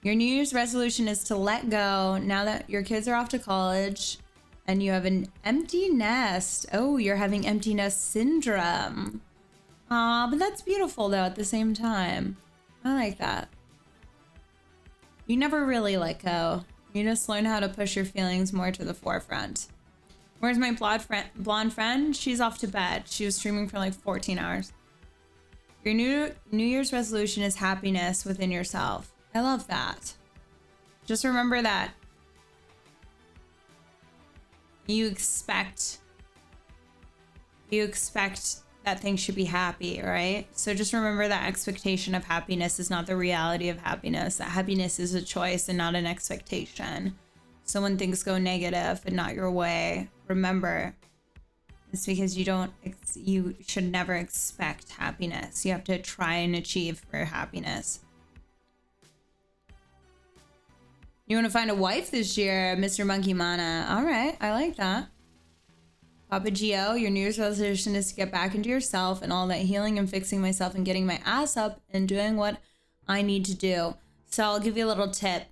Your New Year's resolution is to let go now that your kids are off to college and you have an empty nest. Oh, you're having empty nest syndrome. Aw, but that's beautiful though at the same time. I like that. You never really let go. You just learn how to push your feelings more to the forefront. Where's my blonde friend? She's off to bed. She was streaming for like 14 hours. Your New Year's resolution is happiness within yourself. I love that. Just remember that you expect that things should be happy, right? So just remember that expectation of happiness is not the reality of happiness. That happiness is a choice and not an expectation. So when things go negative and not your way, remember it's because you should never expect happiness. You have to try and achieve for happiness. You want to find a wife this year, Mr. Monkey Mana. All right, I like that. Papa Gio, your New Year's resolution is to get back into yourself and all that healing and fixing myself and getting my ass up and doing what I need to do. So I'll give you a little tip.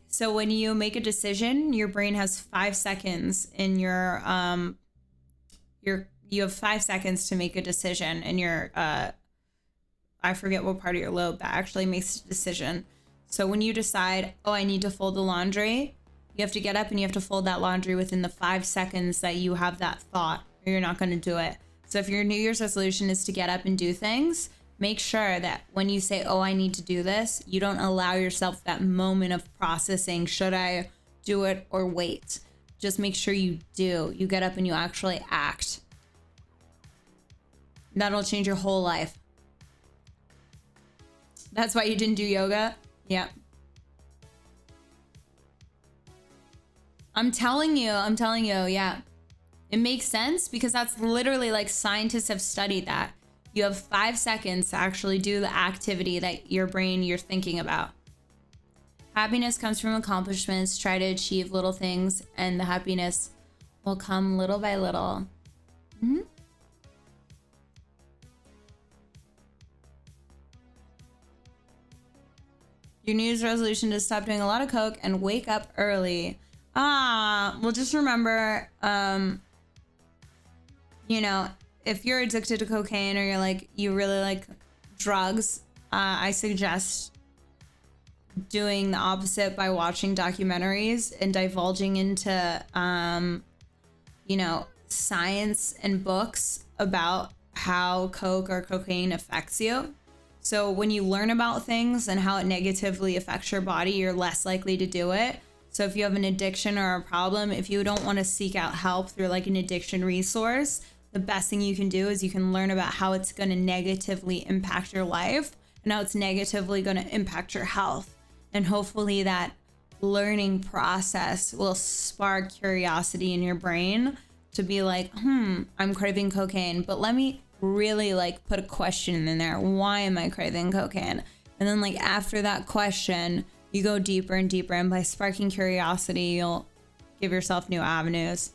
So when you make a decision, your brain has 5 seconds in you have 5 seconds to make a decision in your, I forget what part of your lobe that actually makes a decision. So when you decide, oh, I need to fold the laundry, you have to get up and you have to fold that laundry within the 5 seconds that you have that thought, or you're not going to do it. So if your New Year's resolution is to get up and do things, make sure that when you say, oh, I need to do this, you don't allow yourself that moment of processing, should I do it or wait? Just make sure you do. You get up and you actually act. That'll change your whole life. That's why you didn't do yoga? Yeah. I'm telling you, yeah. It makes sense because that's literally like scientists have studied that. You have 5 seconds to actually do the activity that you're thinking about. Happiness comes from accomplishments. Try to achieve little things and the happiness will come little by little. Mm-hmm. Your New Year's resolution is to stop doing a lot of coke and wake up early. Well, just remember, you know, if you're addicted to cocaine or you really like drugs, I suggest doing the opposite by watching documentaries and divulging into, you know, science and books about how coke or cocaine affects you. So when you learn about things and how it negatively affects your body, you're less likely to do it. So if you have an addiction or a problem, if you don't want to seek out help through like an addiction resource, the best thing you can do is you can learn about how it's going to negatively impact your life and how it's negatively going to impact your health. And hopefully that learning process will spark curiosity in your brain to be like, I'm craving cocaine, but let me really like put a question in there. Why am I craving cocaine? And then like after that question, you go deeper and deeper, and by sparking curiosity, you'll give yourself new avenues.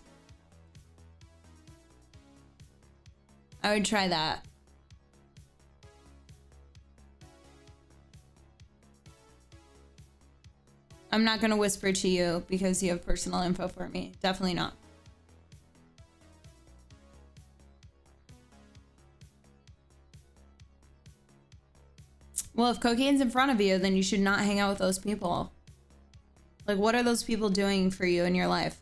I would try that. I'm not going to whisper to you because you have personal info for me. Definitely not. Well, if cocaine's in front of you, then you should not hang out with those people. Like, what are those people doing for you in your life?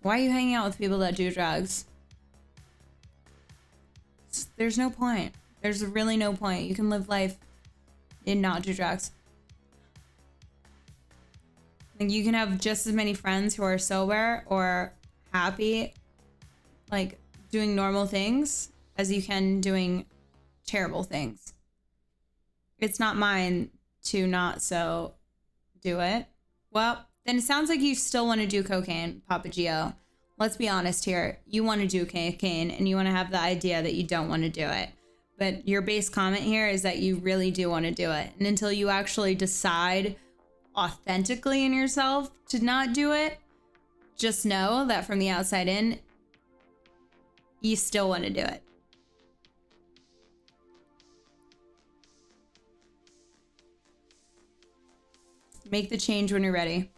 Why are you hanging out with people that do drugs? There's no point. There's really no point. You can live life and not do drugs. Like, you can have just as many friends who are sober or happy, like doing normal things, as you can doing terrible things. It's not mine to not so do it. Well, then it sounds like you still want to do cocaine, Papa Gio. Let's be honest here. You want to do cocaine and you want to have the idea that you don't want to do it. But your base comment here is that you really do want to do it. And until you actually decide authentically in yourself to not do it, just know that from the outside in, you still want to do it. Make the change when you're ready.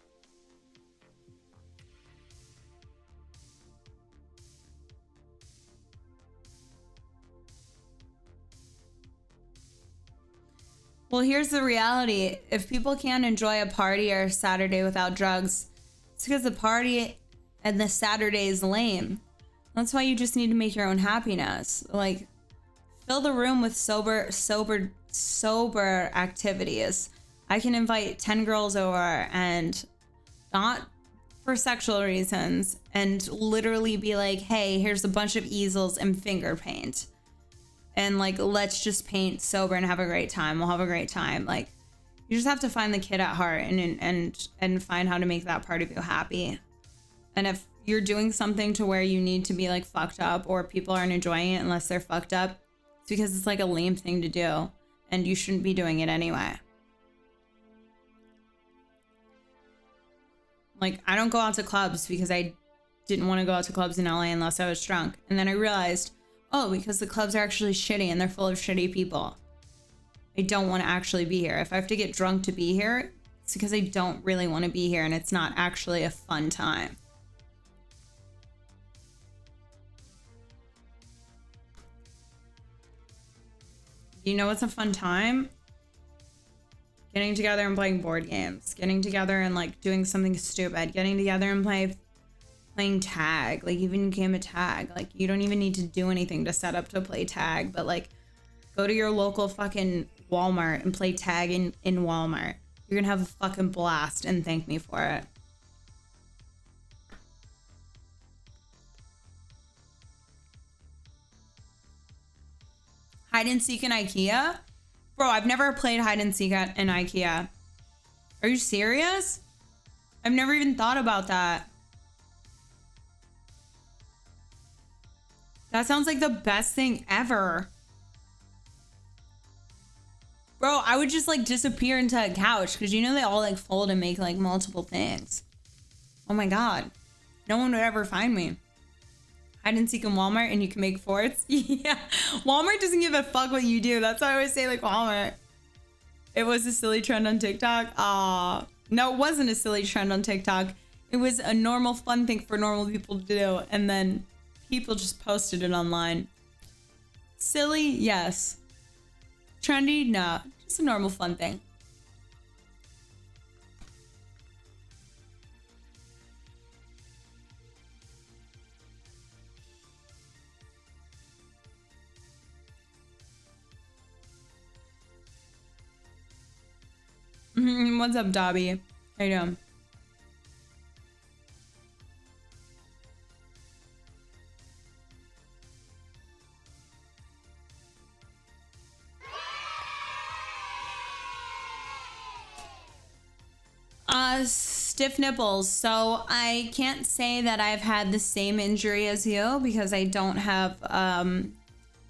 Well, here's the reality. If people can't enjoy a party or a Saturday without drugs, it's because the party and the Saturday is lame. That's why you just need to make your own happiness. Like, fill the room with sober activities. I can invite 10 girls over, and not for sexual reasons, and literally be like, hey, here's a bunch of easels and finger paint. And like, let's just paint sober and have a great time. We'll have a great time. Like, you just have to find the kid at heart and find how to make that part of you happy. And if you're doing something to where you need to be like fucked up, or people aren't enjoying it unless they're fucked up, it's because it's like a lame thing to do, and you shouldn't be doing it anyway. Like, I don't go out to clubs because I didn't want to go out to clubs in LA unless I was drunk. And then I realized, oh, because the clubs are actually shitty and they're full of shitty people. I don't want to actually be here. If I have to get drunk to be here, it's because I don't really want to be here and it's not actually a fun time. You know what's a fun time? Getting together and playing board games. Getting together and like doing something stupid. Getting together and playing tag, like even a game of tag. Like, you don't even need to do anything to set up to play tag, but like, go to your local fucking Walmart and play tag in Walmart. You're gonna have a fucking blast and thank me for it. Hide and seek in IKEA? Bro, I've never played hide and seek in IKEA. Are you serious? I've never even thought about that. That sounds like the best thing ever. Bro, I would just like disappear into a couch because you know they all like fold and make like multiple things. Oh my God. No one would ever find me. Hide and seek in Walmart and you can make forts. Yeah. Walmart doesn't give a fuck what you do. That's why I always say like Walmart. It was a silly trend on TikTok. No, it wasn't a silly trend on TikTok. It was a normal fun thing for normal people to do. And then people just posted it online. Silly? Yes. Trendy? No. Just a normal fun thing. What's up, Dobby? How you doing? Stiff nipples. So I can't say that I've had the same injury as you because I don't have